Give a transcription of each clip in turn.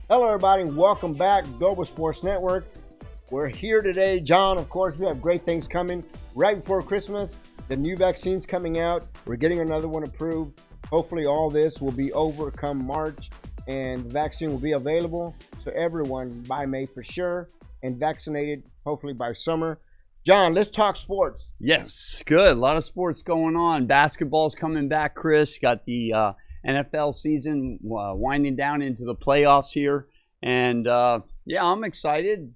Hello, everybody, and welcome back, Global Sports Network. We're here today, John. Of course, we have great things coming right before Christmas. The new vaccine's coming out. We're getting another one approved. Hopefully, all this will be over come March, and the vaccine will be available to everyone by May for sure, and vaccinated hopefully by summer. John, let's talk sports. Yes, good. A lot of sports going on. Basketball's coming back, Chris. Got the NFL season winding down into the playoffs here. And, yeah, I'm excited.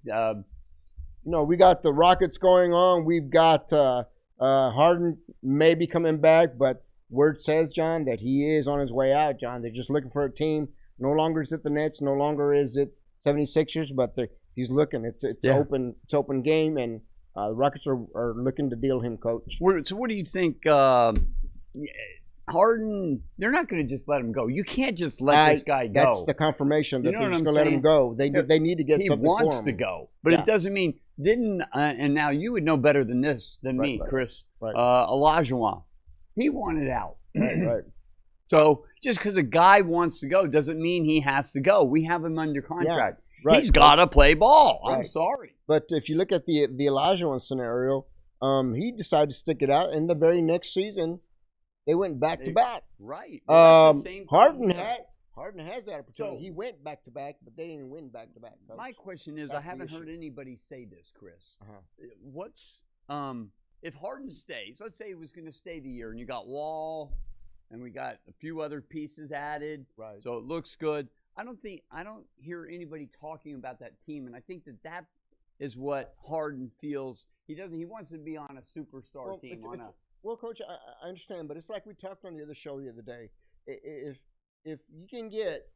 We got the Rockets going on. We've got Harden maybe coming back, but word says, John, that he is on his way out, John. They're just looking for a team. No longer is it the Nets. No longer is it 76ers, but he's looking. It's open game, and the Rockets are looking to deal him, coach. So what do you think? Harden, they're not going to just let him go. You can't just let this guy go. That's the confirmation that they're just going to let him go. They need to get something for him. He wants to go, but it doesn't mean and now you would know better than me, Chris. Right. Olajuwon, he wanted out. Right. So just because a guy wants to go doesn't mean he has to go. We have him under contract. Yeah, right. He's got to play ball. Right. I'm sorry. But if you look at the Olajuwon scenario, he decided to stick it out, and the very next season, they went back to back. Right. Well, that's the same Harden has that opportunity. So, he went back to back, but they didn't win back to back. My question is, I haven't heard anybody say this, Chris. What's if Harden stays? Let's say he was going to stay the year, and you got Wall, and we got a few other pieces added. Right. So it looks good. I don't hear anybody talking about that team, and I think that is what Harden feels. He wants to be on a superstar team. Well, Coach, I understand, but it's like we talked on the other show the other day. If you can get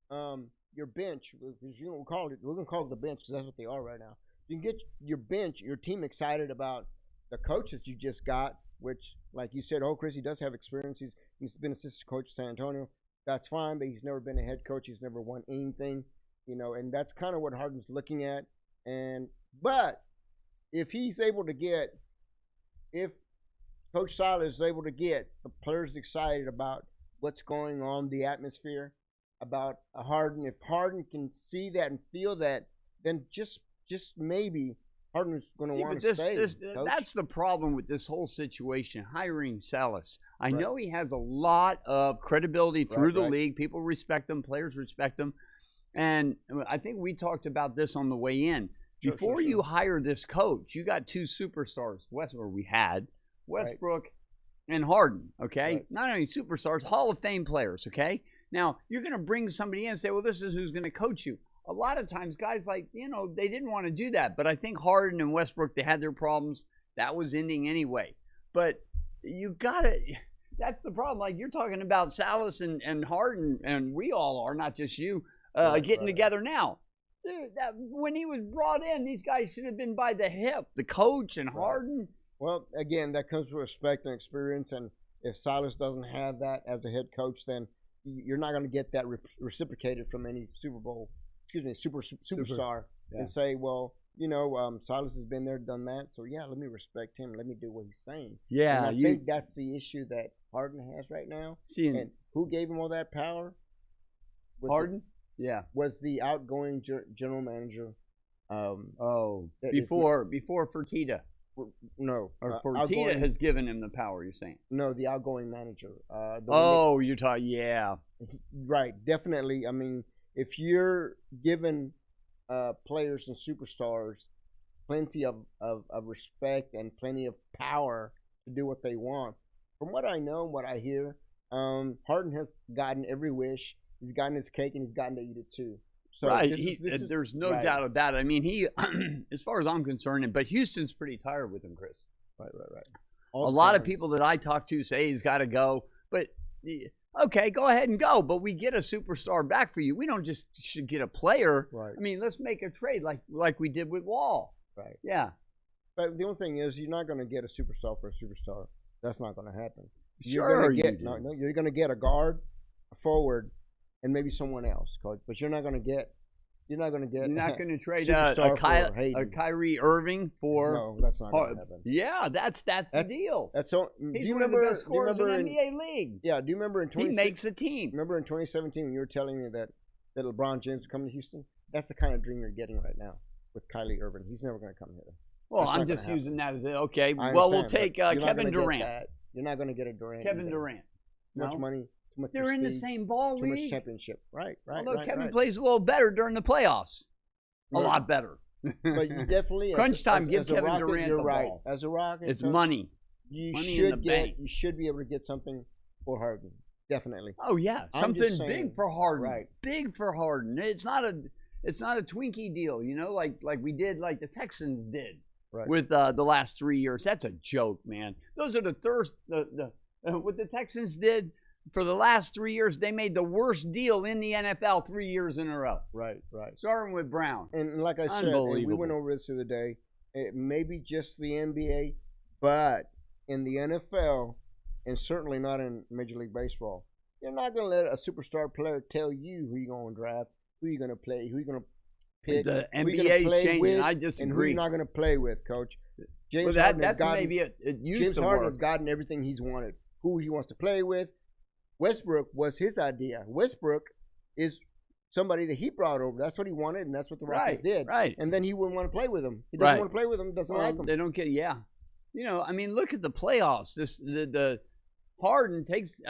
your bench, because we're going to call it the bench because that's what they are right now. You can get your bench, your team excited about the coaches you just got, which, like you said, Chris, he does have experience. He's been assistant coach at San Antonio. That's fine, but he's never been a head coach. He's never won anything, and that's kind of what Harden's looking at. But if he's able to if Coach Silas is able to get the players excited about what's going on, the atmosphere, about Harden. If Harden can see that and feel that, then just maybe Harden's going to want to stay. That's the problem with this whole situation, hiring Silas. I know he has a lot of credibility through the league. People respect him. Players respect him. And I think we talked about this on the way in. Before you hire this coach, you got two superstars. Westbrook and Harden, okay? Right. Not only superstars, Hall of Fame players, okay? Now, you're going to bring somebody in and say, well, this is who's going to coach you. A lot of times, guys they didn't want to do that. But I think Harden and Westbrook, they had their problems. That was ending anyway. But you got to – that's the problem. Like, you're talking about Silas and Harden, and we all are, not just you, getting together now. Dude, when he was brought in, these guys should have been by the hip, the coach and Harden. Well, again, that comes with respect and experience, and if Silas doesn't have that as a head coach, then you're not going to get that reciprocated from any superstar, and say, well, Silas has been there, done that, so yeah, let me respect him, let me do what he's saying. Yeah, and I think that's the issue that Harden has right now. And who gave him all that power? Harden? Was the outgoing general manager. Before Fertitta. No. Or Fertitta has given him the power, you're saying? No, the outgoing manager. You're talking, yeah. Right, definitely. I mean, if you're giving players and superstars plenty of respect and plenty of power to do what they want, from what I know and what I hear, Harden has gotten every wish. He's gotten his cake and he's gotten to eat it too. So there's no doubt about it. I mean, he, as far as I'm concerned, but Houston's pretty tired with him, Chris. Right. A lot of people that I talk to say he's got to go. But, okay, go ahead and go. But we get a superstar back for you. We don't just should get a player. Right. I mean, let's make a trade like we did with Wall. Right. Yeah. But the only thing is, you're not going to get a superstar for a superstar. That's not going to happen. You're going to get a guard, a forward, and maybe someone else, coach. But you're not going to get You're not going to trade a Kyrie Irving for. No, that's not going to happen. Yeah, that's the deal. That's all. He's one of the best scorers in the NBA league. Yeah. Do you remember in 2017? He makes a team. Remember in 2017 when you were telling me that that LeBron James will come to Houston, that's the kind of dream you're getting right now with Kyrie Irving. He's never going to come here. Well, That's I'm not just gonna using that as okay. I Well, we'll understand, take but you're not Kevin gonna get Durant. that. You're not going to get a Durant. Kevin either. Durant. Too much No? money, too much They're in the prestige, same ball too much league. championship. Right. Although Kevin right. plays a little better during the playoffs. A Right. lot better. But you definitely Crunch time, give as a Kevin Rocket, Durant you're the right. ball. As a Rocket, It's coach, money. You Money in should the get. bank. You should be able to get something for Harden. Definitely. Oh yeah, I'm something just saying, big for Harden. right. Big for Harden. It's not a Twinkie deal, like we did, like the Texans did Right. with the last 3 years. That's a joke, man. Those are what the Texans did for the last 3 years. They made the worst deal in the NFL 3 years in a row, Right. starting with Brown. And like I said, and we Unbelievable. went over this the other day. It may be just the NBA, but in the NFL, and certainly not in Major League Baseball, you're not going to let a superstar player tell you who you're going to draft, who you're going to play, who you're going to pick, The who you're gonna NBA is play changing. with, I and who disagree. you're not going to play with, Coach. James Well, Harden has that's gotten, maybe it used James to Harden work. has gotten everything he's wanted. Who he wants to play with. Westbrook was his idea. Westbrook is somebody that he brought over. That's what he wanted, and that's what the Rockets did. Right. And then he wouldn't want to play with him. He doesn't Right. want to play with him. Doesn't Well, like him. They don't get, yeah. I mean, look at the playoffs. The Harden takes,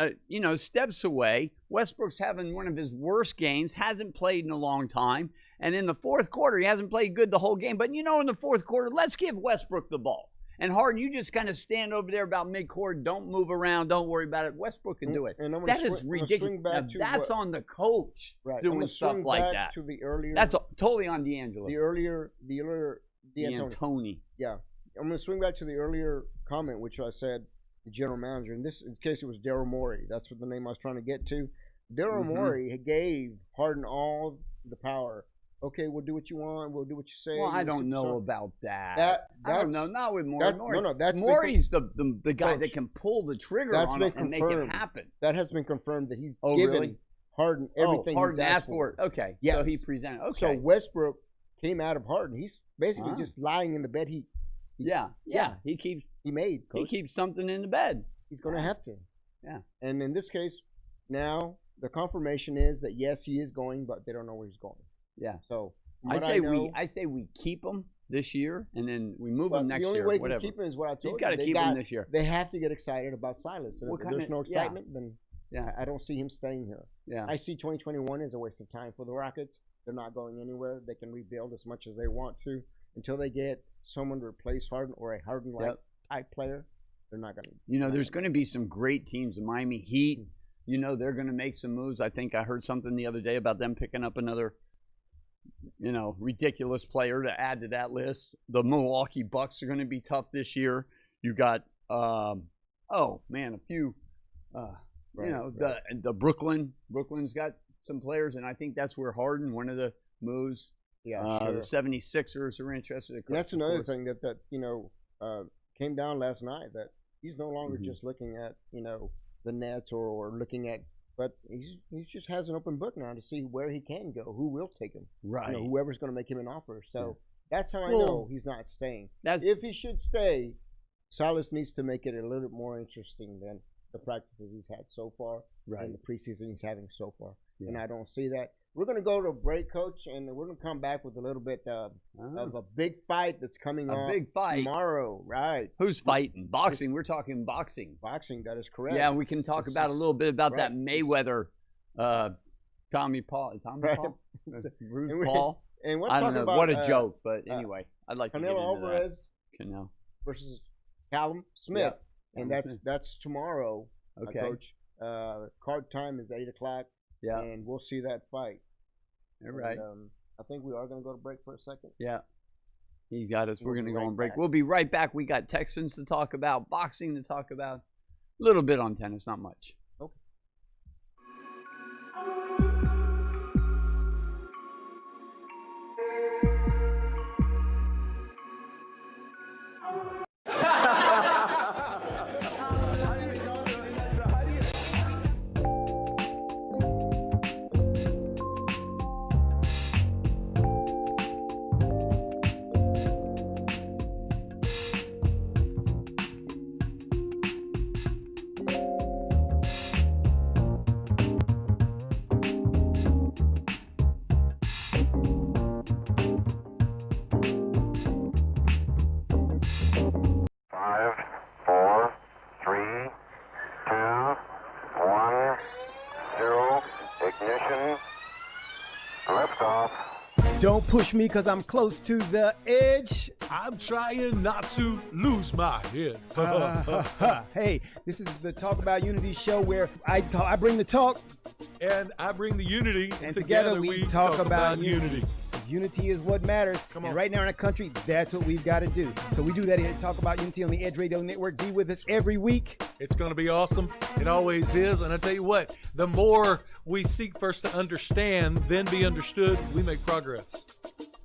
steps away. Westbrook's having one of his worst games, hasn't played in a long time. And in the fourth quarter, he hasn't played good the whole game. But in the fourth quarter, let's give Westbrook the ball. And Harden, you just kind of stand over there about midcourt. Don't move around. Don't worry about it. Westbrook can do it. And I'm That gonna is swing ridiculous. back Now, to that's on the coach right. I'm doing gonna stuff swing like back that. to the earlier. That's totally on D'Angelo. the earlier D'Antoni. D'Antoni. Yeah, I'm going to swing back to the earlier comment, which I said the general manager. In this case, it was Daryl Morey. That's what the name I was trying to get to. Daryl Mhm. Morey gave Harden all the power. Okay, we'll do what you want. We'll do what you say. Well, I You're a don't know superstar. about that. That's I don't know. Not with Morey. No, that's been Morey's the guy Coach, that can pull the trigger that's on been it and make it confirmed. happen. that has been confirmed that he's Oh, given really? Harden everything Harden he's asked for it. Okay. Yes. So he presented. Okay. So Westbrook came out of Harden. He's basically Wow. just lying in the bed he yeah. He keeps made. Coach. something in the bed. He's going to have to. Yeah. And in this case, now the confirmation is that yes, he is going, but they don't know where he's going. Yeah. So I what say know, I say we keep him this year and then we move but him next the only year. way you Whatever. can keep him is what I You told got you. to keep him this year. They have to get excited about Silas. And What if kind there's of- no yeah. excitement, then Yeah. I don't see him staying here. Yeah. I see 2021 as a waste of time for the Rockets. They're not going anywhere. They can rebuild as much as they want to until they get someone to replace Harden or a Harden-like Yep. type player. They're not going to. There's going to be some great teams. The Miami Heat, they're going to make some moves. I think I heard something the other day about them picking up another, ridiculous player to add to that list. The Milwaukee Bucks are going to be tough this year. You got, a few, the Brooklyn. Brooklyn's got some players, and I think that's where Harden, one of the moves. Yeah, sure. The 76ers are interested. And that's another thing that came down last night, that he's no longer Mhm. just looking at the Nets or looking at, but he just has an open book now to see where he can go, who will take him, Right. whoever's going to make him an offer. So that's how I Well, know he's not staying. That's If he should stay, Silas needs to make it a little bit more interesting than the practices he's had so far right. and the preseason he's having so far. Yeah. And I don't see that. We're going to go to a break, Coach, and we're going to come back with a little bit of a big fight that's coming on big fight tomorrow. Right. Who's fighting? Boxing. We're talking boxing. Boxing, that is correct. Yeah, we can talk It's about a just- little bit about that right. Mayweather, Tommy Paul, Right. Paul, Bruce And we- Paul. And we're I don't talking know about what a joke, but anyway, I'd like to get Canelo into Alvarez that. Canelo. versus Callum Smith. And Callum that's tomorrow, Okay. Coach. Card time is 8:00. Yeah. And we'll see that fight. All right. And, I think we are going to go to break for a second. Yeah. He got us. We're We'll going to be go right on break. back. We'll be right back. We got Texans to talk about, boxing to talk about, a little bit on tennis, not much. Don't push me because I'm close to the edge. I'm trying not to lose my head. Hey, this is the Talk About Unity show where I bring the talk. And I bring the unity. And together we talk about unity. Unity is what matters. Come on. And right now in our country, that's what we've got to do. So we do that here at Talk About Unity on the Edge Radio Network. Be with us every week. It's going to be awesome. It always is. And I tell you what, the more we seek first to understand, then be understood, we make progress.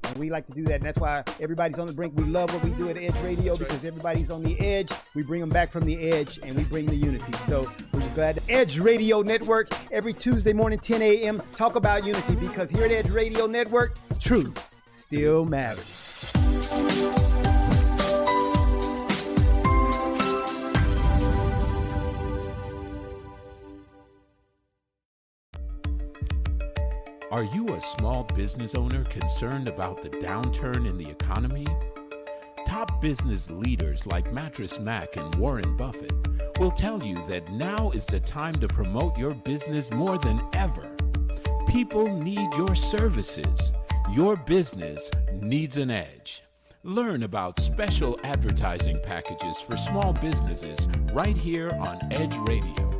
And we like to do that, and that's why everybody's on the brink. We love what we do at Edge Radio because everybody's on the edge. We bring them back from the edge, and we bring the unity. So we're just glad. Edge Radio Network, every Tuesday morning, 10 a.m., talk about unity because here at Edge Radio Network, truth still matters. Are you a small business owner concerned about the downturn in the economy? Top business leaders like Mattress Mac and Warren Buffett will tell you that now is the time to promote your business more than ever. People need your services. Your business needs an edge. Learn about special advertising packages for small businesses right here on Edge Radio.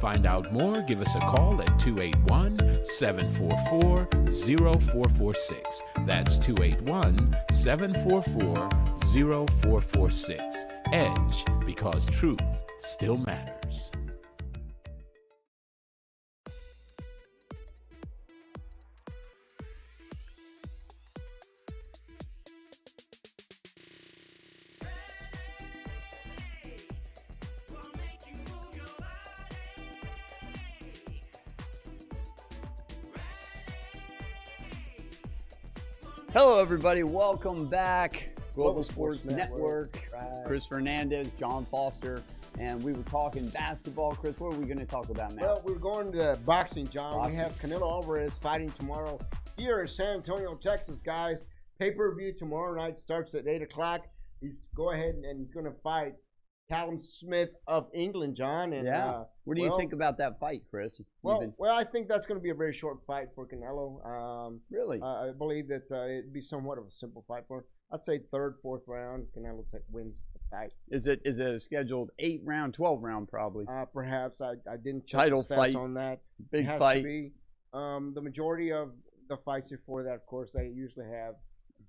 Find out more, give us a call at 281-744-0446. That's 281-744-0446. Edge, because truth still matters. Hello, everybody. Welcome back. Global Sports Sports Network. Right. Chris Fernandez, John Foster, and we were talking basketball. Chris, what are we going to talk about now? Well, we're going to boxing, John. Boxing. We have Canelo Alvarez fighting tomorrow here in San Antonio, Texas, guys. Pay-per-view tomorrow night starts at 8 o'clock. He's go ahead and he's going to fight Callum Smith of England, John. And yeah. What do you think about that fight, Chris? Well, I think that's going to be a very short fight for Canelo. Really? I believe that it'd be somewhat of a simple fight for him. I'd say third, fourth round, Canelo wins the fight. Is it a scheduled 8-round, 12-round probably? Perhaps. I didn't check Title the stats fight. on that. Big it has fight. To be. The majority of the fights before that, of course, they usually have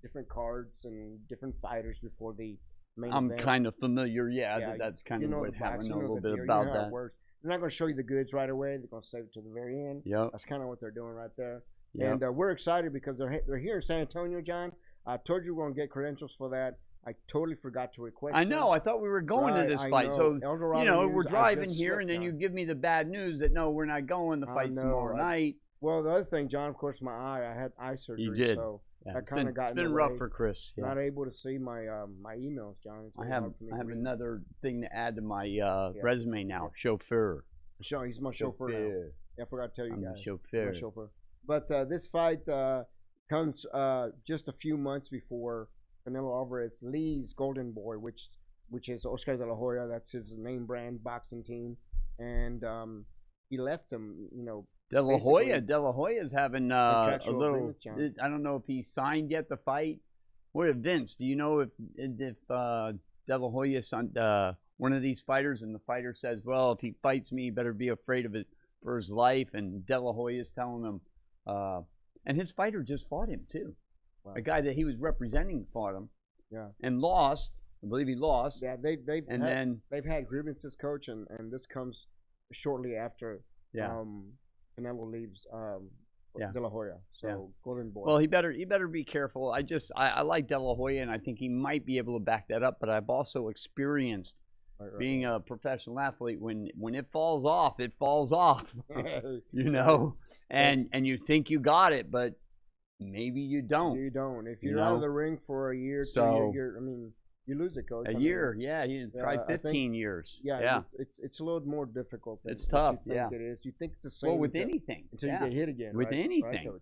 different cards and different fighters before the main I'm event. kind of familiar. Yeah, that's kind of what happened. I know a little bit about how that. it works. They're not going to show you the goods right away. They're going to save it to the very end. Yep. That's kind of what they're doing right there. Yep. And we're excited because they're here in San Antonio, John. I told you we're going to get credentials for that. I totally forgot to request I know. them. I thought we were going to this fight. So, we're driving here, and then you give me the bad news that, no, we're not going. The fight's tomorrow night. Well, the other thing, John, of course, my eye. I had eye surgery. You did. So Yeah, that kind of got in It's been the rough way. for Chris. Yeah. Not able to see my my emails, John. It's I really have hard for me to read. another thing to add to my resume now. Chauffeur. Sure, he's my chauffeur now. Yeah, I forgot to tell you I'm guys. the chauffeur. My chauffeur. But this fight comes just a few months before Canelo Alvarez leaves Golden Boy, which is Oscar De La Hoya. That's his name brand boxing team, and he left him. De La basically, Hoya. De La Hoya's having a contractual little. agreement, John. I don't know if he signed yet the fight. What, Vince? Do you know if De La Hoya signed one of these fighters, and the fighter says, "Well, if he fights me, he better be afraid of it for his life," and De La Hoya's telling him, and his fighter just fought him too. Wow. A guy that he was representing fought him. Yeah. And lost. I believe he lost. Yeah, they've had grievances, coach, and this comes shortly after Canelo leaves De La Hoya. So Golden Boy. Well, he better be careful. I like De La Hoya, and I think he might be able to back that up. But I've also experienced being a professional athlete when it falls off, it falls off. And you think you got it, but maybe you don't. You don't. If you're out of the ring for a year, you lose it, coach. A year, you try 15 years. Yeah. It's a little more difficult. Than it's tough. What you think it is. You think it's the same. Well, with anything until you get hit again. With right? anything,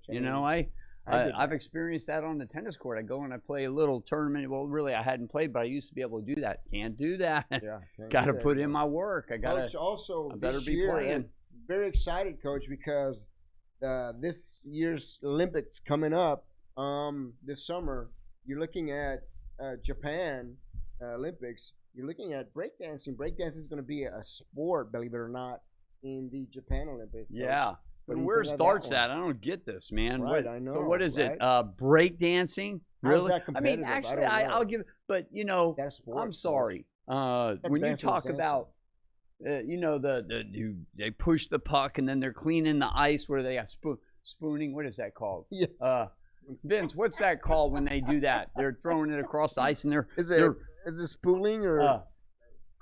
right, I've experienced that on the tennis court. I go and I play a little tournament. Well, really, I hadn't played, but I used to be able to do that. Can't do that. Yeah, got to put in my work. I better be playing. Very excited, coach, because this year's Olympics coming up. this summer, you're looking at Japan Olympics. You're looking at breakdancing. Breakdancing is going to be a sport, believe it or not, in the Japan Olympics. Yeah. What do you Where's think of that darts one? at? I don't get this, man. Right, What, I know, so what is right? it? Break dancing? How's Really? that I mean, competitive? actually, I don't know. I'll give. But you know, That's sport. I'm sorry. When you dancing talk was dancing. about, you know, they push the puck and then they're cleaning the ice. Where they got spooning? What is that called? Yeah. Vince, what's that called when they do that? They're throwing it across the ice and Is they're it spooling or?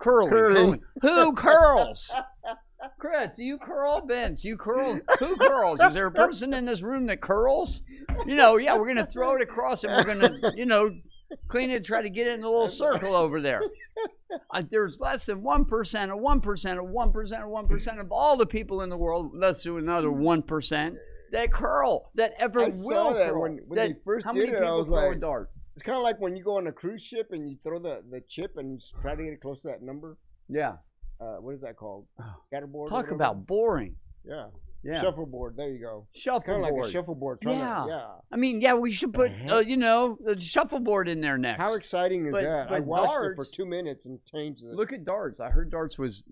curling. Curling. Who curls? Chris, you curl? Vince, you curl? Who curls? Is there a person in this room that curls? You know, yeah, we're going to throw it across and we're going to, you know, clean it, try to get it in a little circle over there. There's less than 1%, of 1%, of 1%, of 1% of all the people in the world, let's do another 1%, that curl, that ever I will saw that curl. when they first how did many it, I people was throw a like, dart? it's kind of like when you go on a cruise ship and you throw the chip and try to get it close to that number. Yeah. What is that called? Scatterboard. or Talk whatever? about boring. Yeah. Yeah. Shuffleboard. There you go. Shuffleboard. Kind of like a shuffleboard. Yeah. I mean, yeah, we should put, you know, the shuffleboard in there next. How exciting is But- that? but I watched it darts- for 2 minutes and changed it. Look at darts. I heard darts was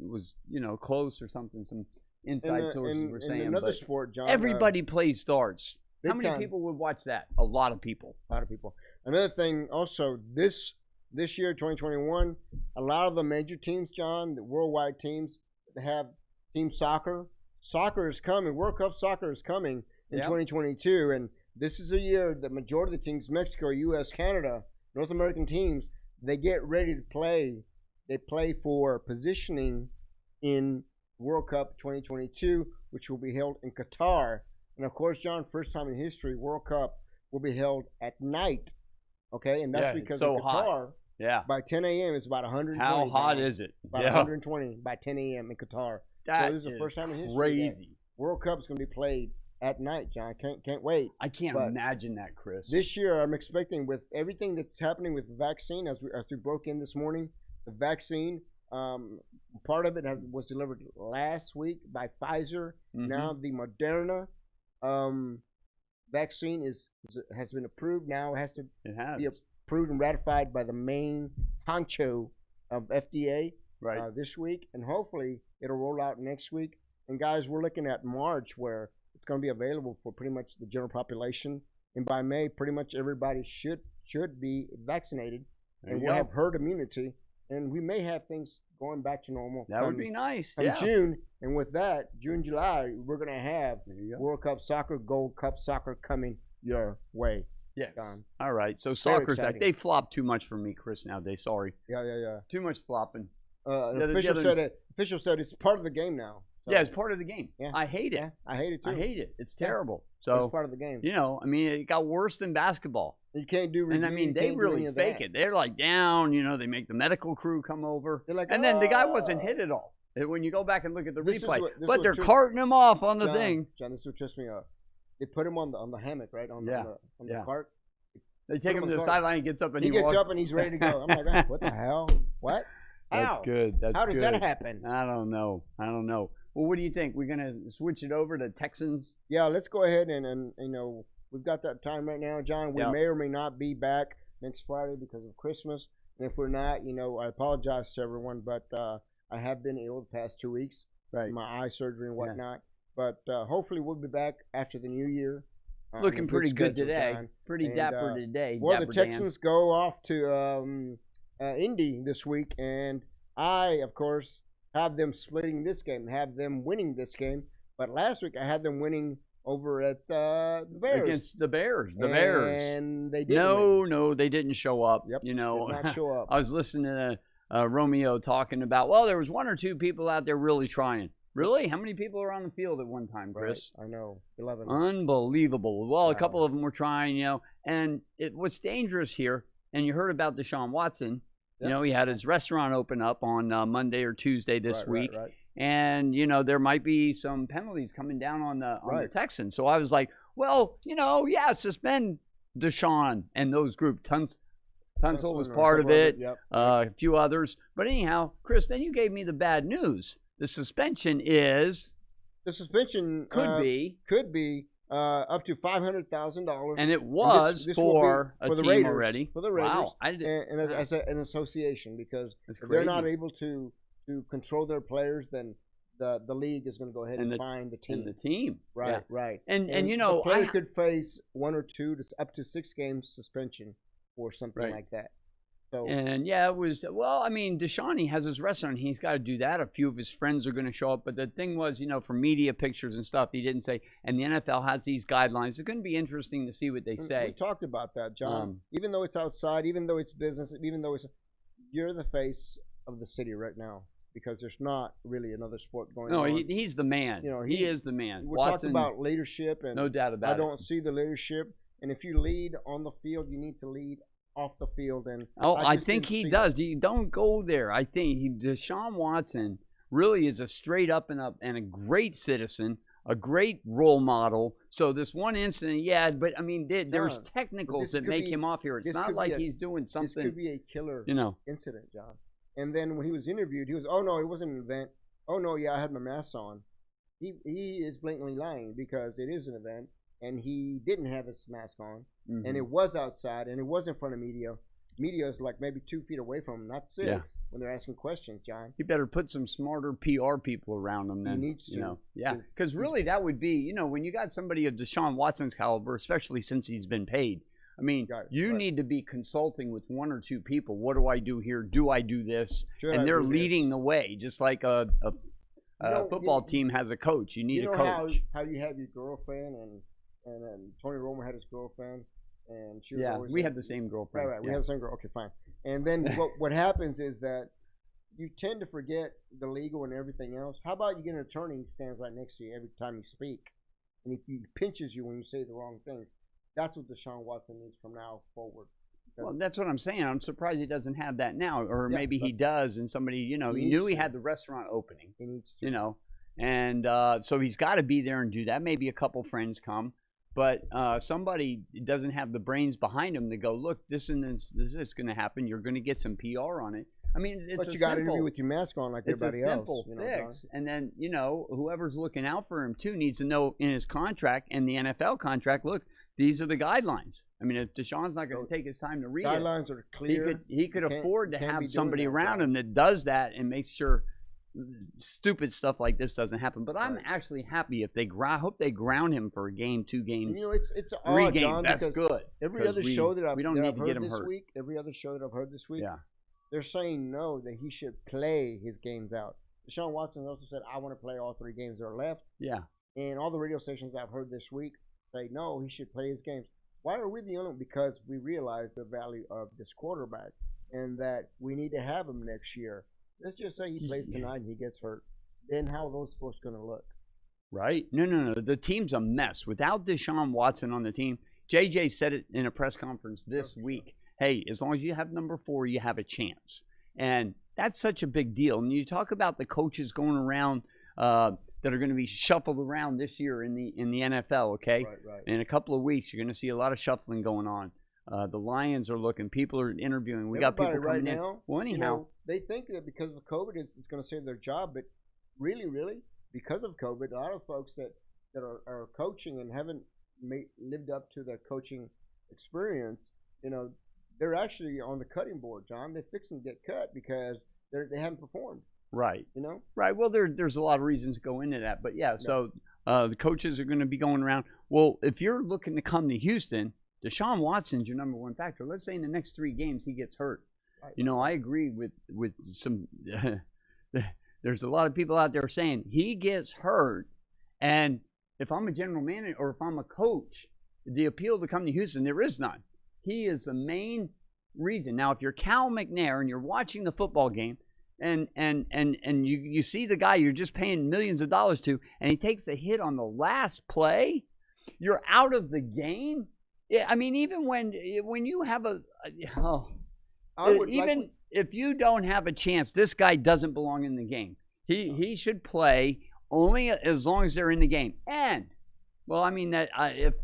you know, close or something. Some inside sources were saying. in another but sport, John. everybody plays darts. big How many time. people would watch that? A lot of people. A lot of people. Another thing, also this year, 2021, a lot of the major teams, John, the worldwide teams, have team soccer. Soccer is coming. World Cup soccer is coming in Yeah. 2022, and this is a year the majority of the teams, Mexico, U.S., Canada, North American teams, they get ready to play. They play for positioning in World Cup 2022, which will be held in Qatar. And of course, John, first time in history, World Cup will be held at night. Okay, and that's Yeah, it's because so in hot. Qatar, Yeah. by 10 a.m. it's about 120. How hot John. is it? About Yeah. 120 by 10 a.m. in Qatar. That so this is the first time in history that crazy. World Cup is going to be played at night, John. Can't wait. I can't But imagine that, Chris. This year, I'm expecting with everything that's happening with the vaccine, as we broke in this morning, the vaccine, part of it was delivered last week by Pfizer. Mhm. Now the Moderna vaccine has been approved. Now it has to It has. be approved and ratified by the main honcho of FDA Right. this week, and hopefully it'll roll out next week. And guys, we're looking at March where it's going to be available for pretty much the general population, and by May, pretty much everybody should be vaccinated, There and you we'll go. have herd immunity, and we may have things going back to normal. That would be nice. come Yeah. June, and with that, June, July, we're going to have There you go. World Cup soccer, Gold Cup soccer coming your way. Yes. John. All right. So soccer's back. exciting. They flop too much for me, Chris, nowadays. Sorry. Yeah. Too much flopping. An Yeah, the official said it's part of the game now. So, Yeah, it's part of the game. Yeah. I hate it. yeah, I hate it too. I hate it. It's Yeah. terrible. But it's So, part of the game. you know, I mean, it got worse than basketball. You can't do review. And I mean, you they can't do really any of fake that. it. They're like down, you know, they make the medical crew come over. They're like, And then the guy wasn't "Oh." hit at all. When you go back and look at the This is replay. what- this But what they're tripped- carting him off on the John, thing. John, this would trust me. They put him on the hammock, right on Yeah. the Yeah. cart. They take him him on to the the cart. sideline, he gets up and He gets walks. up and he's ready to go. I'm like, what the hell? What? That's How? good. That's How does good. that happen? I don't know. Well, what do you think? We're gonna switch it over to Texans? Yeah, let's go ahead and you know, we've got that time right now, John. We Yeah. may or may not be back next Friday because of Christmas. And if we're not, you know, I apologize to everyone, but I have been ill the past 2 weeks. Right. My eye surgery and whatnot. But hopefully we'll be back after the new year. in a Looking pretty good schedule, today. John. Pretty And, dapper today. Well, Dapper the Dan. Texans go off to Indy this week, and I, of course, have them splitting this game, have them winning this game. But last week I had them winning over at the Bears. Against the Bears. The Bears. And they didn't win. No, they didn't show up. Yep, You know, Did not show up. I was listening to Romeo talking about, well, there was one or two people out there really trying. Really? How many people are on the field at one time, Chris? Right, I know. 11. Unbelievable. Well, a Wow. couple of them were trying, you know, and what's dangerous here, and you heard about Deshaun Watson. Yep. You know, he had his restaurant open up on Monday or Tuesday this week. Right. And, you know, there might be some penalties coming down on the Right. Texans. So I was like, well, you know, yeah, suspend Deshaun and those group. Tunsil was part of it, Yep. a few others. But anyhow, Chris, then you gave me the bad news. The suspension is, The suspension could be, could be up to $500,000. And it was this for will be a the team Raiders, already. For the Raiders. Wow. I did, and as an association, because That's if they're not crazy. able to control their players, then the league is going to go ahead and find the team. And the team. Right, Yeah. right. And you know, the player could face 1 or 2 to up to 6 games suspension or something Right. like that. So And yeah, it was, well, I mean, Deshaun, he has his restaurant. He's got to do that. A few of his friends are going to show up. But the thing was, you know, for media pictures and stuff, he didn't say, and the NFL has these guidelines. It's going to be interesting to see what they we say. talked about that, John. Even though it's outside, even though it's business, even though you're the face of the city right now, because there's not really another sport going No, on. he's the man. You know, he is the man. We're Watson, talking about leadership, and no doubt about I it. don't see the leadership. And if you lead on the field, you need to lead off the field. And I just think didn't he see does. You don't go there. I think Deshaun Watson really is a straight up and a great citizen, a great role model. So this one incident, yeah, but I mean, there's John, technicals this that could make be- him off here. It's this not could be like a- he's doing this something, could be a killer you know. incident, John. And then when he was interviewed, he was, "Oh no, it wasn't an event. Oh no, yeah, I had my mask on." He is blatantly lying, because it is an event, and he didn't have his mask on, Mhm. and it was outside, and it was in front of media. Media is like maybe 2 feet away from him, not 6, Yeah. when they're asking questions, John. He better put some smarter PR people around him. Then needs you to, know, yeah, 'cause because really that would be, you know, when you got somebody of Deshaun Watson's caliber, especially since he's been paid. I mean, Right, you right. need to be consulting with 1 or 2 people. What do I do here? Do I do this? Should I And they're do this? leading the way, just like a know, football you- team has a coach. You need You know a coach. how you have your girlfriend, and Tony Romo had his girlfriend, and she was Yeah, always we in- have the same girlfriend. Right. We Yeah. have the same girl. Okay, fine. And then what happens is that you tend to forget the legal and everything else. How about you get an attorney who stands right next to you every time you speak, and he pinches you when you say the wrong things? That's what Deshaun Watson needs from now forward. Well, that's what I'm saying. I'm surprised he doesn't have that now, or Yeah, maybe he that's- does, and somebody, you know, He he knew needs he to. had the restaurant opening. He needs to. You know, and so he's got to be there and do that. Maybe a couple friends come, but somebody doesn't have the brains behind him to go, look, this is going to happen. You're going to get some PR on it. I mean, it's But a you got to simple, interview with your mask on like it's a everybody simple else. You know, John? fix. And then, you know, whoever's looking out for him too needs to know in his contract and the NFL contract, look, these are the guidelines. I mean, if Deshaun's not going to take his time to read it, Guidelines are clear. he could You can't- afford to you can't be have doing somebody that, around John. him that does that and makes sure stupid stuff like this doesn't happen. But I'm Right. actually happy if they hope they ground him for a game, 2 games, You know, it's 3 odd, games. John, That's because good. every 'cause other we- show that I've, we don't that need I've to heard get him this hurt. week, every other show that I've heard this week, Yeah. they're saying no, that he should play his games out. Deshaun Watson also said, "I want to play all 3 games that are left." Yeah. And all the radio stations I've heard this week say, no, he should play his games. Why are we the only? Because we realize the value of this quarterback and that we need to have him next year. Let's just say he plays tonight and he gets hurt. Then how are those folks going to look? Right? No. The team's a mess. Without Deshaun Watson on the team, JJ said it in a press conference this week. Hey, as long as you have number 4, you have a chance. And that's such a big deal. And you talk about the coaches going around that are going to be shuffled around this year in the NFL, okay? Right. In a couple of weeks, you're going to see a lot of shuffling going on. The Lions are looking. People are interviewing. We got people Everybody coming right in. now, Well, anyhow, you know, they think that because of COVID, it's going to save their job. But really, because of COVID, a lot of folks that are coaching and haven't lived up to their coaching experience, you know, they're actually on the cutting board, John. They're fixing to get cut because they haven't performed, right. you know? Right. Well, there's a lot of reasons to go into that. But, yeah, so the coaches are going to be going around. Well, if you're looking to come to Houston, Deshaun Watson's your number 1 factor. Let's say in the next 3 games he gets hurt. Right. You know, I agree with some there's a lot of people out there saying he gets hurt. And if I'm a general manager or if I'm a coach, the appeal to come to Houston, there is none. He is the main reason. Now, if you're Cal McNair and you're watching the football game and you see the guy you're just paying millions of dollars to, and he takes a hit on the last play, you're out of the game. Yeah, I mean, even when you have if you don't have a chance, this guy doesn't belong in the game. He should play only as long as they're in the game. And well, I mean that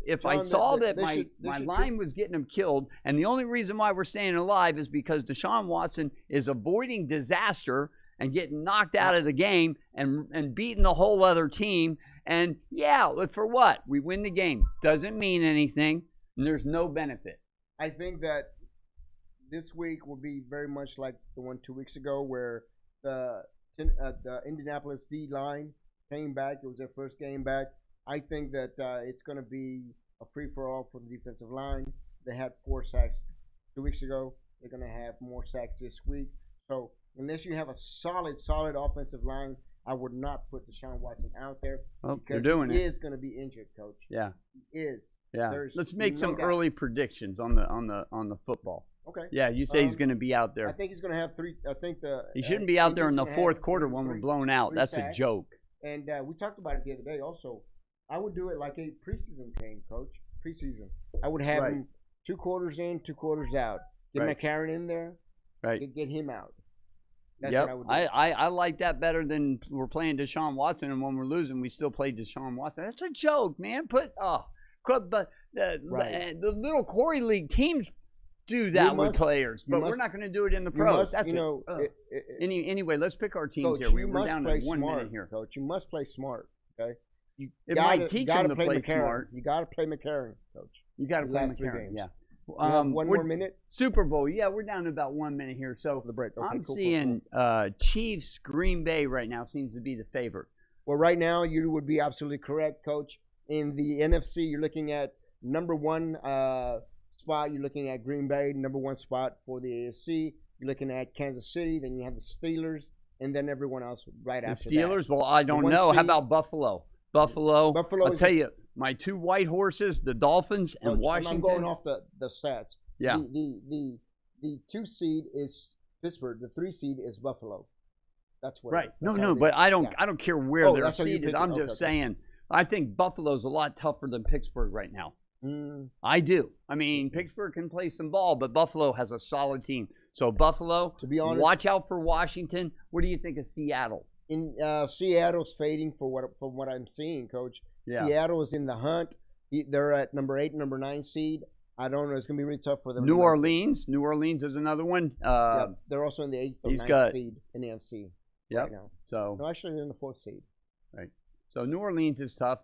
if I John, saw that they my should line was getting him killed, and the only reason why we're staying alive is because Deshaun Watson is avoiding disaster and getting knocked out of the game and beating the whole other team. And yeah, for what? We win the game. Doesn't mean anything, and there's no benefit. I think that this week will be very much like the one 2 weeks ago where the Indianapolis D line came back. It was their first game back. I think that it's going to be a free-for-all for the defensive line. They had 4 sacks 2 weeks ago. They're going to have more sacks this week. So unless you have a solid offensive line, I would not put Deshaun Watson out there because he is going to be injured, Coach. Yeah, he is. Yeah, let's make some early predictions on the football. Okay. Yeah, you say he's going to be out there. I think he's going to have 3. I think he shouldn't be out there in the fourth quarter when we're blown out. That's a joke. And we talked about it the other day. Also, I would do it like a preseason game, Coach. Preseason. I would have him 2 quarters in, 2 quarters out. Get McCarron in there. Right. Get him out. That's what I would do. I like that better than we're playing Deshaun Watson, and when we're losing, we still play Deshaun Watson. That's a joke, man. But the little Corey League teams do that with players, but we're not going to do it in the pros. That's anyway, let's pick our teams Coach, here. We're down to 1 minute here. Coach, you must play smart. Okay. It might teach him to play smart. You got to play McCarron, Coach. You got to play McCarron. Yeah. One more minute. Super Bowl. Yeah, we're down to about 1 minute here. So the break. Okay, I'm seeing Chiefs Green Bay right now seems to be the favorite. Well, right now you would be absolutely correct, Coach. In the NFC, you're looking at number 1 spot. You're looking at Green Bay. Number 1 spot for the AFC. You're looking at Kansas City. Then you have the Steelers, and then everyone else right after that. The Steelers. Well, I don't know. How about Buffalo? Buffalo. I'll tell you. My 2 white horses, the Dolphins and Washington. I'm going off the stats. Yeah. The 2 seed is Pittsburgh. The 3 seed is Buffalo. That's what. Right. But I don't care where they're seeded. I'm just saying. I think Buffalo's a lot tougher than Pittsburgh right now. I do. I mean, Pittsburgh can play some ball, but Buffalo has a solid team. So Buffalo. To be honest, watch out for Washington. What do you think of Seattle? In Seattle's fading from what I'm seeing, Coach. Yeah. Seattle is in the hunt. They're at number 8, number 9 seed. I don't know. It's going to be really tough for them. New Orleans is another one. They're also in the 8th or 9th seed in the NFC right now. So no, actually they're in the 4th seed. Right. So New Orleans is tough.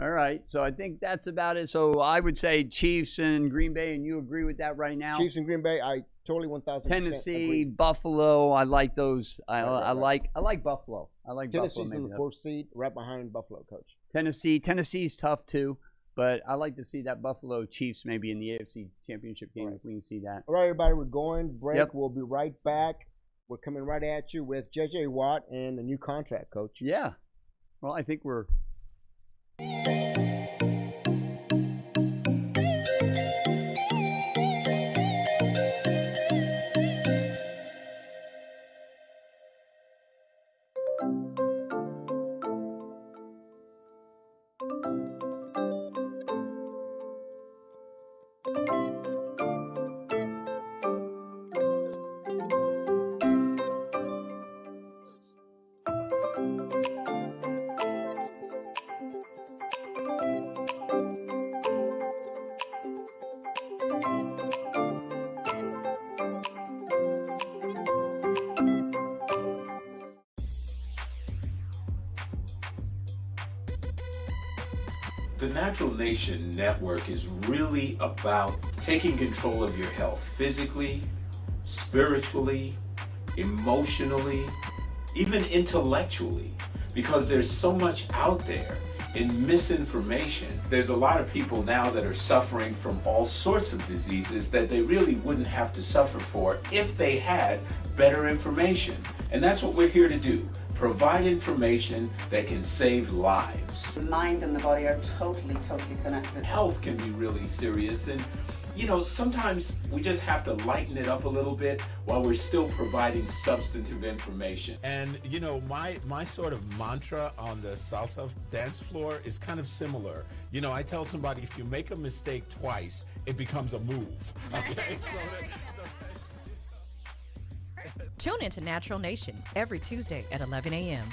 All right. So I think that's about it. So I would say Chiefs and Green Bay, and you agree with that right now? Chiefs and Green Bay, I totally 1,000% Tennessee, agree. Buffalo, I like those. I like Buffalo. I like Tennessee's Buffalo. in the 4th seed, right behind Buffalo, Coach. Tennessee's tough too, but I like to see that Buffalo Chiefs maybe in the AFC Championship game if we can see that. All right, everybody, we're going break. Yep. We'll be right back. We're coming right at you with J.J. Watt and the new contract, Coach. Yeah. Well, I think we're. The Natural Nation Network is really about taking control of your health physically, spiritually, emotionally, even intellectually, because there's so much out there in misinformation. There's a lot of people now that are suffering from all sorts of diseases that they really wouldn't have to suffer for if they had better information. And that's what we're here to do. Provide information that can save lives. The mind and the body are totally connected. Health can be really serious, and sometimes we just have to lighten it up a little bit while we're still providing substantive information. And my sort of mantra on the salsa dance floor is kind of similar. I tell somebody, if you make a mistake twice, it becomes a move. Okay. Tune into Natural Nation every Tuesday at 11 a.m.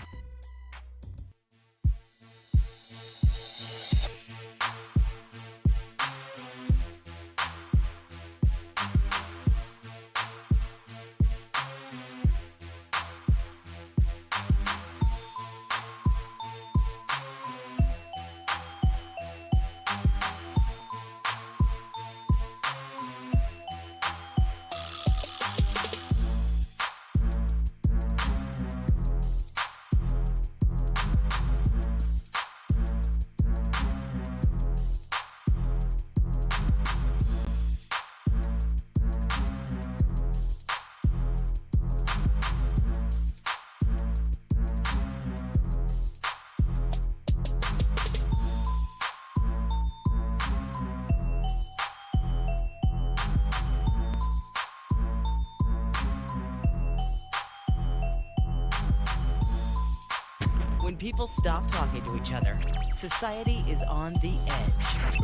When people stop talking to each other, society is on the edge.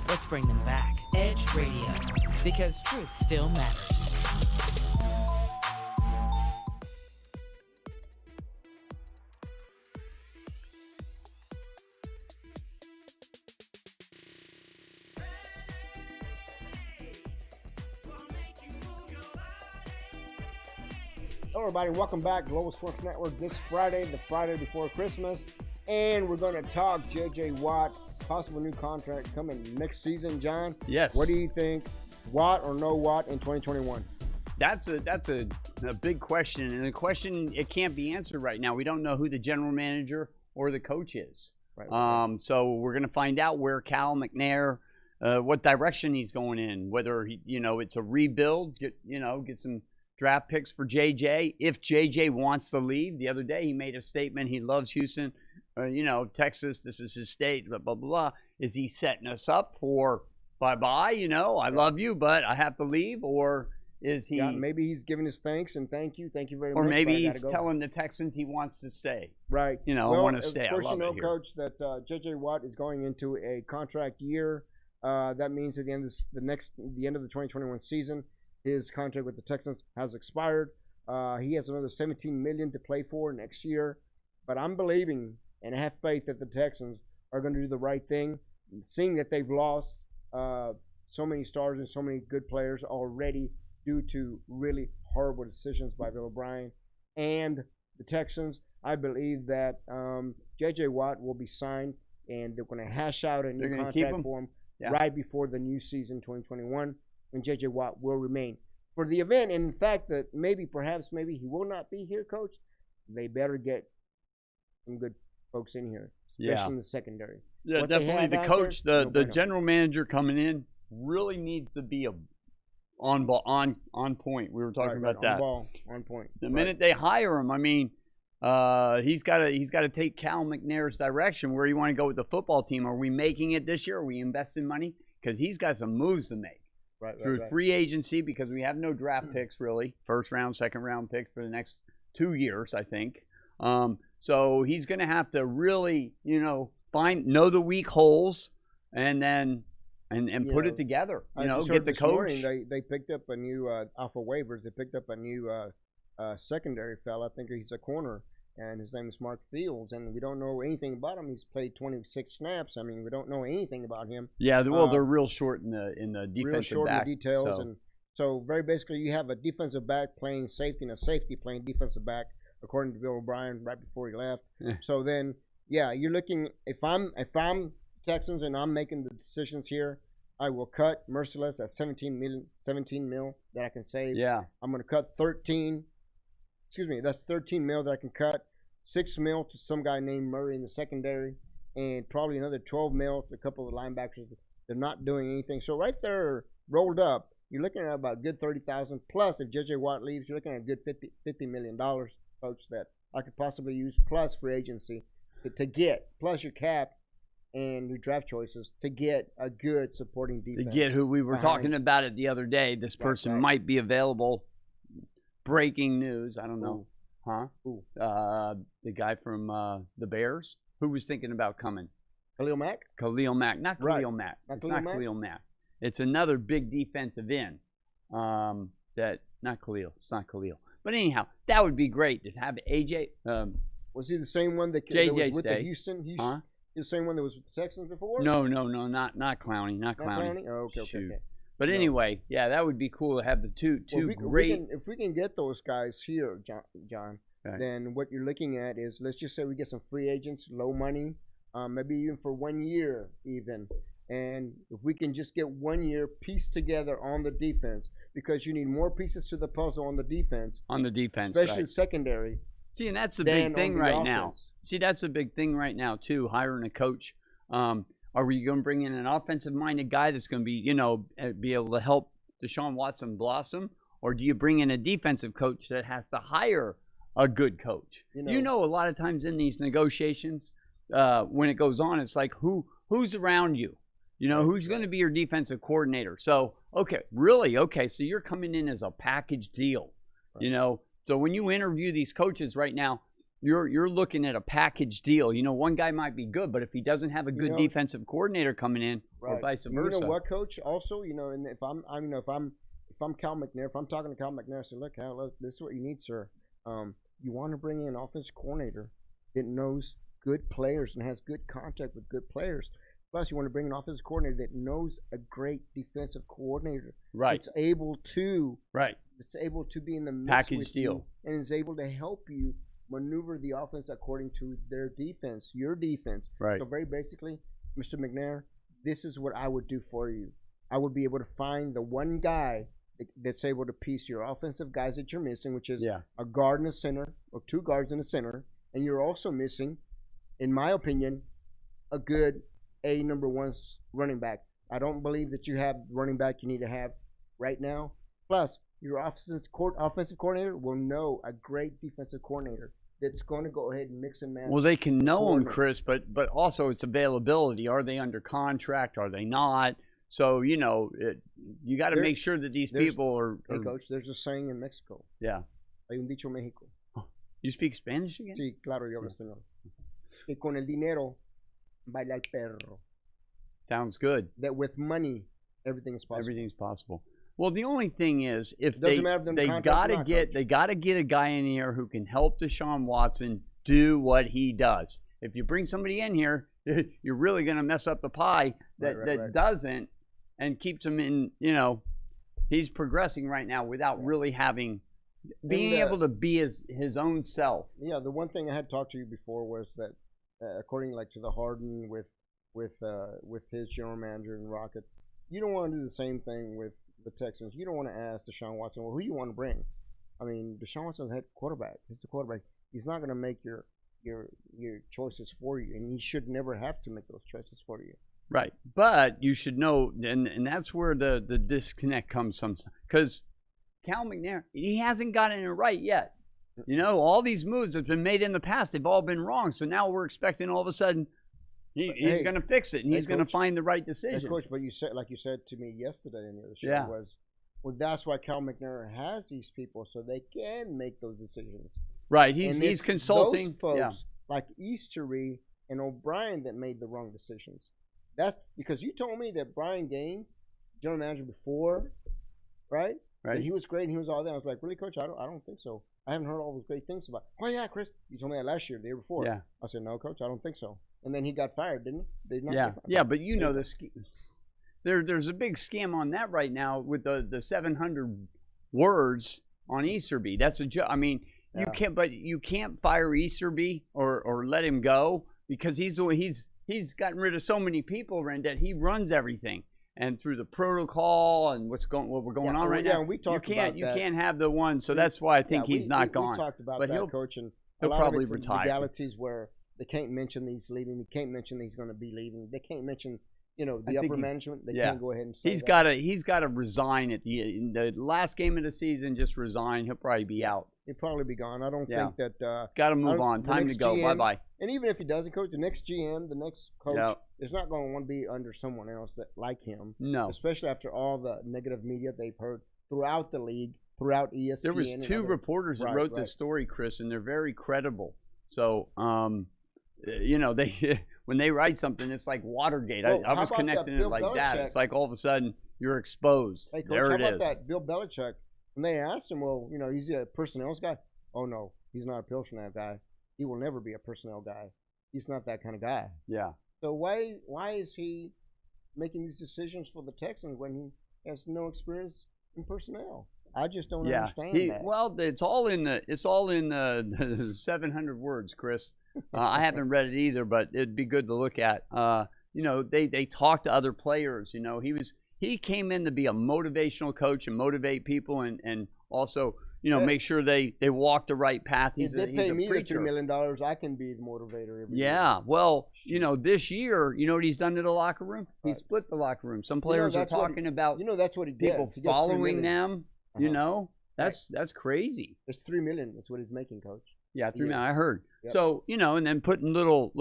Let's bring them back. Edge Radio, because truth still matters. Hello, everybody. Welcome back. Global Sports Network this Friday, the Friday before Christmas. And we're going to talk J.J. Watt, possible new contract coming next season, John. Yes. What do you think? Watt or no Watt in 2021? That's a big question. And the question, it can't be answered right now. We don't know who the general manager or the coach is. Right. So we're going to find out where Cal McNair, what direction he's going in, whether it's a rebuild, get some draft picks for JJ. If JJ wants to leave, the other day he made a statement. He loves Houston, Texas. This is his state. Blah blah blah. Is he setting us up for bye-bye? I love you, but I have to leave, or is he? Yeah, maybe he's giving his thanks and thank you very much. Or maybe he's telling the Texans he wants to stay. Right. I want to stay. Of course, I love it here. Coach, that JJ Watt is going into a contract year. That means at the end of the end of the 2021 season, his contract with the Texans has expired. He has another $17 million to play for next year. But I'm believing and I have faith that the Texans are going to do the right thing, seeing that they've lost so many stars and so many good players already due to really horrible decisions by Bill O'Brien and the Texans. I believe that J.J. Watt will be signed, and they're going to hash out a new contract for him right before the new season 2021. And J.J. Watt will remain for the event. And in fact, that maybe he will not be here, Coach. They better get some good folks in here, especially in the secondary. Yeah, definitely. The coach, the general manager coming in really needs to be on point. We were talking about that. On point. The minute they hire him, I mean, he's got to take Cal McNair's direction. Where you want to go with the football team? Are we making it this year? Are we investing money? Because he's got some moves to make. Through free agency, because we have no draft picks really, first round, second round picks for the next 2 years, I think. So he's going to have to really, know the weak holes, and then and put it together. Get the coach. Morning, they picked up a new off of waivers. They picked up a new secondary fella. I think he's a corner, and his name is Mark Fields, and we don't know anything about him. He's played 26 snaps. I mean, we don't know anything about him. Yeah, well, they're real short in the defensive real short back. In the details, and so very basically, you have a defensive back playing safety and a safety playing defensive back, according to Bill O'Brien right before he left. So then, you're looking. If I'm Texans and I'm making the decisions here, I will cut Merciless at 17 mil that I can save. Yeah, I'm going to cut 13. Excuse me, that's 13 mil that I can cut. 6 mil to some guy named Murray in the secondary, and probably another 12 mil to a couple of the linebackers. They're not doing anything. So right there, rolled up, you're looking at about a good 30,000. Plus, if J.J. Watt leaves, you're looking at a good $50 million, folks, that I could possibly use, plus free agency, to get, plus your cap and your draft choices, to get a good supporting defense. To get who we were talking about it the other day. This person might be available. Breaking news. I don't know. Huh? Who? The guy from the Bears. Who was thinking about coming? Khalil Mack? Khalil Mack. Not Khalil Mack. It's not Khalil Mack. It's another big defensive end. Not Khalil. It's not Khalil. But anyhow, that would be great to have AJ. Was he the same one that was with the Houston? Huh? The same one that was with the Texans before? No, not Clowney. Not Clowney. Oh, okay. But anyway, that would be cool to have the two great. If we can get those guys here, John, then what you're looking at is, let's just say we get some free agents, low money, maybe even for 1 year even. And if we can just get 1 year pieced together on the defense, because you need more pieces to the puzzle on the defense. Especially secondary. See, and that's a big thing right now. See, that's a big thing right now, too, hiring a coach. Are we going to bring in an offensive-minded guy that's going to be able to help Deshaun Watson blossom? Or do you bring in a defensive coach that has to hire a good coach? A lot of times in these negotiations, when it goes on, it's like, who's around you? Who's going to be your defensive coordinator? So, so you're coming in as a package deal, So when you interview these coaches right now, you're looking at a package deal. You know, one guy might be good, but if he doesn't have a good defensive coordinator coming in, or vice versa. You know what, Coach? Also, you know, and if I'm Cal McNair, if I'm talking to Cal McNair, I say, look, Cal, look, this is what you need, sir. You want to bring in an offensive coordinator that knows good players and has good contact with good players. Plus, you want to bring an offensive coordinator that knows a great defensive coordinator. Right. It's able to. Right. It's able to be in the mix package with deal, you and is able to help you maneuver the offense according to their defense, your defense. Right. So very basically, Mr. McNair, this is what I would do for you. I would be able to find the one guy that's able to piece your offensive guys that you're missing, which is a guard and a center, or two guards and a center, and you're also missing, in my opinion, a good number one running back. I don't believe that you have the running back you need to have right now. Plus, your offensive coordinator will know a great defensive coordinator that's going to go ahead and mix and match. Well, they can know him, Chris, but also it's availability. Are they under contract? Are they not? So, you know, you got to make sure that these people are. Hey, Coach, there's a saying in Mexico. Yeah. Hay un dicho en México. You speak Spanish again? Sí, claro, yo hablo español. Que con el dinero baila el perro. Sounds good. That with money, everything is possible. Everything's possible. Well, the only thing is, if they gotta get a guy in here who can help Deshaun Watson do what he does. If you bring somebody in here, you're really going to mess up the pie that doesn't and keeps him in. You know, he's progressing right now without really being able to be his own self. Yeah, the one thing I had talked to you before was that, according to the Harden with his general manager and Rockets, you don't want to do the same thing with the Texans. You don't want to ask Deshaun Watson, well, who you want to bring? I mean, Deshaun Watson's the head quarterback. He's the quarterback. He's not going to make your choices for you, and he should never have to make those choices for you. Right, but you should know, and that's where the disconnect comes sometimes, because Cal McNair, he hasn't gotten it right yet. You know, all these moves that have been made in the past, they've all been wrong. So now we're expecting all of a sudden he's going to fix it, and he's going to find the right decision. Coach, but you said to me yesterday in the other show was, well, that's why Cal McNair has these people, so they can make those decisions. Right, he's consulting. Those folks like Eastery and O'Brien that made the wrong decisions. That's because you told me that Brian Gaines, general manager before, right? Right. That he was great and he was all that. I was like, really, Coach? I don't think so. I haven't heard all those great things about. Oh yeah, Chris, you told me that last year, the year before. Yeah. I said, no, Coach, I don't think so. And then he got fired, didn't he? Yeah, but you know there's a big scam on that right now with the 700 words on Easterby. That's a joke. I mean, you can't fire Easterby or let him go because he's gotten rid of so many people, that he runs everything. And through the protocol and what we're going on right now, we talked about that. You can't have the one, so that's why I think he's not gone. We talked about but that, Coach, and he'll probably retire. Legalities where they can't mention he's leaving, they can't mention he's going to be leaving, they can't mention the upper management. They can't go ahead and say he's got to resign at the last game of the season. Just resign. He'll probably be out. He'll probably be gone. I don't think that. Got to move on. Time to go. Bye bye. And even if he doesn't, Coach, the next GM, the next coach is not going to want to be under someone else that like him. No. Especially after all the negative media they've heard throughout the league, throughout ESPN. There was two reporters that wrote this story, Chris, and they're very credible. So, they when they write something, it's like Watergate. Well, I was connecting it like that. It's like all of a sudden you're exposed. Hey, Coach, there how it about is. that Bill Belichick? When they asked him, well, he's a personnel guy. Oh no, he's not a personnel guy. He will never be a personnel guy. He's not that kind of guy. Yeah. So why is he making these decisions for the Texans when he has no experience in personnel? I just don't understand that. Well, it's all in the 700 words, Chris. I haven't read it either, but it'd be good to look at. They talk to other players. He came in to be a motivational coach and motivate people and also make sure they walk the right path. If they pay me the $3 million, I can be the motivator every year. Well, this year, you know what he's done to the locker room? He split the locker room. Some players are talking about that's what he people did. Following them. That's crazy. It's $3 million. That's what he's making, Coach. Yeah, $3 million. I heard. Yep. So and then putting little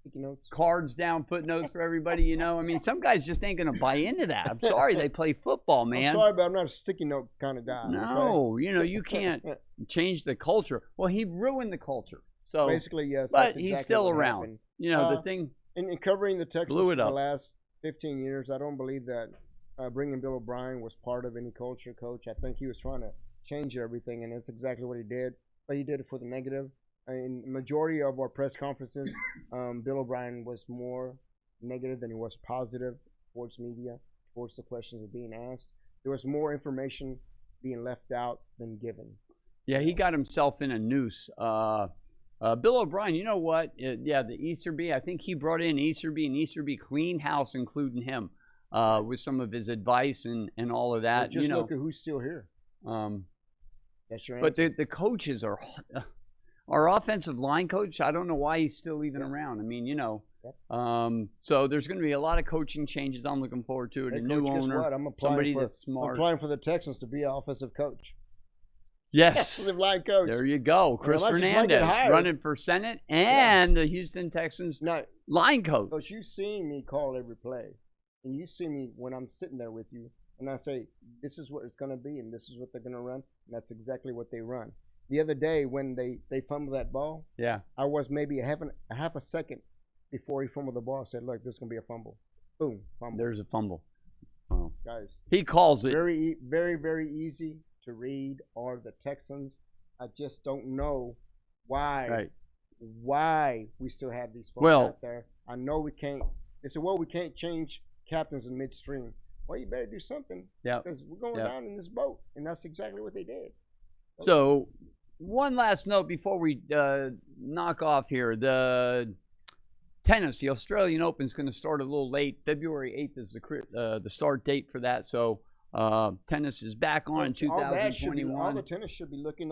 Sticky notes. cards down, footnotes for everybody. You know, I mean, some guys just ain't gonna buy into that. I'm sorry, they play football, man. I'm sorry, but I'm not a sticky note kind of guy. No, you know, you can't change the culture. Well, he ruined the culture. So basically, yes. but that's he's exactly still what around. happened. You know, the thing. In covering the Texans blew for it the up. last 15 years, I don't believe that bringing Bill O'Brien was part of any culture, coach. I think he was trying to change everything, and that's exactly what he did. But he did it for the negative. In majority of our press conferences, Bill O'Brien was more negative than he was positive towards media, towards the questions that were being asked. There was more information being left out than given. Yeah, he got himself in a noose. Bill O'Brien, you know what? The Easterby, I think he brought in Easterby, and Easterby cleaned house, including him, with some of his advice and all of that. Well, just look at who's still here. That's your answer. But the coaches are... Our offensive line coach, I don't know why he's still even around. I mean, you know, so there's going to be a lot of coaching changes. I'm looking forward to it. Hey, a new coach, guess owner, what? I'm somebody applying that's smart. I'm applying for the Texans to be an offensive coach. Yes. Offensive line coach. There you go. Chris Well, I just might get Fernandez hired. running for Senate and the Houston Texans Now, line coach. Coach, you've seen me call every play, and you see me when I'm sitting there with you, and I say, this is what it's going to be, and this is what they're going to run, and that's exactly what they run. The other day when they fumbled that ball, Yeah. I was maybe a half a second before he fumbled the ball. I said, look, this is going to be a fumble. Boom, fumble. There's a fumble. Oh. Guys, He calls it. very, very, very easy to read are the Texans. I just don't know why we still have these folks out there. I know we can't. They said, well, we can't change captains in midstream. Well, you better do something. Yeah. Because we're going down in this boat. And that's exactly what they did. So, one last note before we knock off here. The tennis, the Australian Open, is going to start a little late. February 8th is the start date for that. So, tennis is back on in 2021. All the tennis should be looking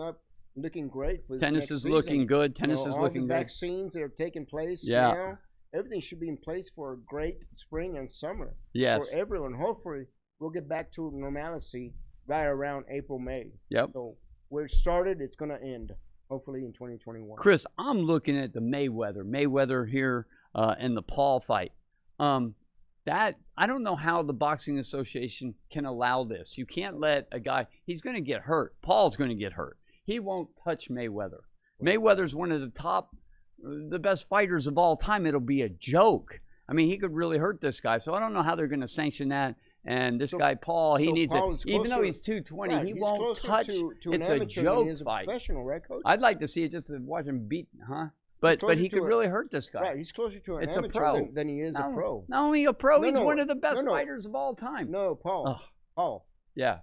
great for this Tennis next is season. looking good. Tennis is all looking the good. vaccines that are taking place Yeah. now, everything should be in place for a great spring and summer. Yes. For everyone. Hopefully, we'll get back to normalcy right around April, May. Yep. So, where it started, it's going to end, hopefully, in 2021. Chris, I'm looking at the Mayweather here and the Paul fight. That I don't know how the Boxing Association can allow this. You can't let a guy, he's going to get hurt. Paul's going to get hurt. He won't touch Mayweather. Mayweather's one of the best fighters of all time. It'll be a joke. I mean, he could really hurt this guy. So I don't know how they're going to sanction that. And this guy, Paul, he needs it. Even though he's 220, he won't touch. It's a joke fight. Professional, right, Coach? I'd like to see it just to watch him beat, But he could really hurt this guy. Right, he's closer to an It's a amateur pro. than he is a pro. Not only a pro, No, he's no, one of the best no. fighters of all time. No, Paul. Ugh. Paul. Yeah.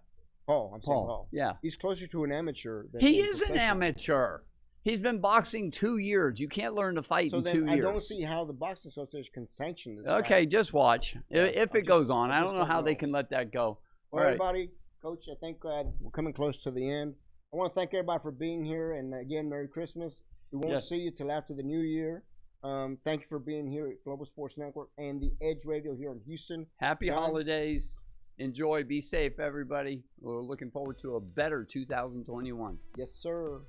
Paul. I'm saying Paul. Yeah. He's closer to an amateur than He a is an professional. amateur. He's been boxing 2 years. You can't learn to fight So in then 2 years. I don't see how the Boxing Association can sanction this. Okay, guy. just watch. If it goes on, I I don't just know don't how they know. can let that go. Well, All right. everybody, Coach, I think we're coming close to the end. I want to thank everybody for being here, and again, Merry Christmas. We won't Yes. see you till after the New Year. Thank you for being here at Global Sports Network and the Edge Radio here in Houston. Happy John? holidays. Enjoy. Be safe, everybody. We're looking forward to a better 2021. Yes, sir.